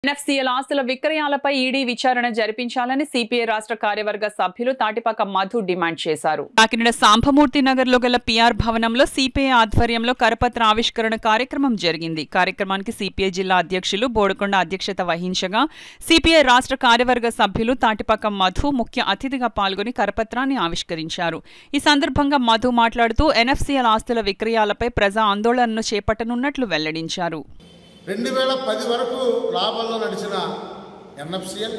NFCL ఆస్తుల విక్రయాలపై ED విచారణ జరిపించాలని సిపిఐ రాష్ట్ర కార్యవర్గ సభ్యులు తాటిపాక మధు డిమాండ్ చేశారు. కాకినాడ సాంబమూర్తి నగర్ లో గల పిఆర్ భవనంలో సిపిఐ ఆధ్వర్యంలో కరపత్ర ఆవిష్కరణ కార్యక్రమం జరిగింది. కార్యక్రమానికి సిపిఐ జిల్లా అధ్యక్షులు బోడకొండ అధ్యక్షత వహించగా సిపిఐ రాష్ట్ర కార్యవర్గ సభ్యులు తాటిపాక మధు ముఖ్య అతిథిగా పాల్గొని కరపత్రాన్ని ఆవిష్కరించారు. ఈ సందర్భంగా మధు మాట్లాడుతూ ఎన్ఎఫ్సిఎల్ ఆస్తుల విక్రయాలపై ప్రజా ఆందోళనను చేపట్టనున్నట్లు వెల్లడించారు. 2010 వరకు లాభాల్లో నడిచిన ఎన్ఎఫ్సిఎల్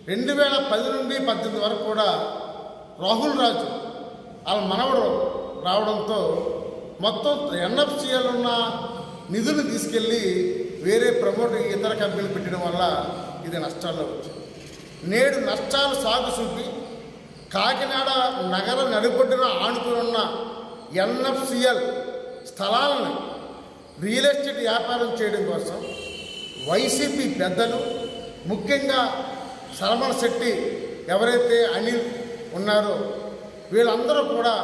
2010 నుండి 18 వరకు కూడా రాహుల్ రాజు వాళ్ళ మనవడు రావడంతో మొత్తం ఎన్ఎఫ్సిఎల్ ఉన్న నిధులు తీసుకెళ్ళి వేరే ప్రమోటర్ ఇతర కంపెనీలు పెట్టడం వల్ల ఇది నష్టాల్లో వచ్చింది. నేడు నష్టాలు సాగు చూపి కాకినాడ నగర నడిబొడ్డున ఆనుకున్న ఎన్ఎఫ్సిఎల్ స్థలాలను రియల్ ఎస్టేట్ వ్యాపారం చేయడం కోసం వైసీపీ పెద్దలు ముఖ్యంగా సల్మాన్ శెట్టి ఎవరైతే అనిల్ ఉన్నారో వీళ్ళందరూ కూడా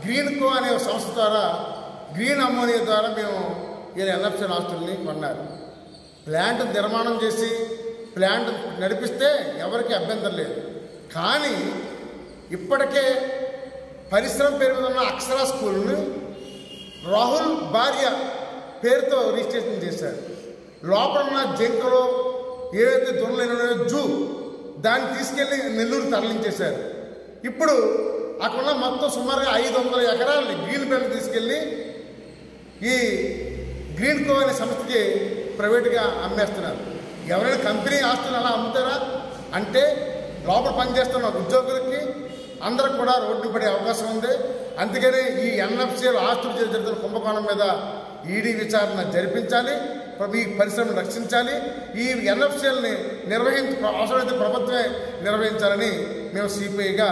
గ్రీన్ కో అనే సంస్థ ద్వారా గ్రీన్ అమ్మోనియా ద్వారా మేము వీళ్ళ ఎన్ఎఫ్సిఎల్ ఆస్తుల్ని కొన్నారు. ప్లాంట్ నిర్మాణం చేసి ప్లాంట్ నడిపిస్తే ఎవరికి అభ్యంతరం లేదు. కానీ ఇప్పటికే పరిశ్రమ పేరు మీద ఉన్న అక్షరా స్కూల్ని రాహుల్ భార్య పేరుతో రిజిస్ట్రేషన్ చేశారు. లోపల ఉన్న జంకలో ఏవైతే దొరలేనో జూ దాన్ని తీసుకెళ్ళి నెల్లూరు తరలించేశారు. ఇప్పుడు అక్కడ మొత్తం సుమారుగా 500 ఎకరాలని గ్రీన్ బెల్ట్ తీసుకెళ్ళి ఈ గ్రీన్ కో అనే సంస్థకి ప్రైవేట్గా అమ్మేస్తున్నారు. ఎవరైనా కంపెనీ ఆస్తులు అలా అమ్ముతారా అంటే లోపల పనిచేస్తున్న ఉద్యోగులకి అందరికి కూడా రోడ్డు పడే అవకాశం ఉంది. అందుకనే ఈ ఎన్ఎఫ్సిఎల్ ఆస్తులు జరుగుతున్న కుంభకోణం మీద ఈడీ విచారణ జరిపించాలి, ఈ పరిశ్రమను రక్షించాలి, ఈ ఎన్ఎఫ్సిఎల్ని అవసరమైతే ప్రభుత్వమే నిర్వహించాలని మేము సిపిఐగా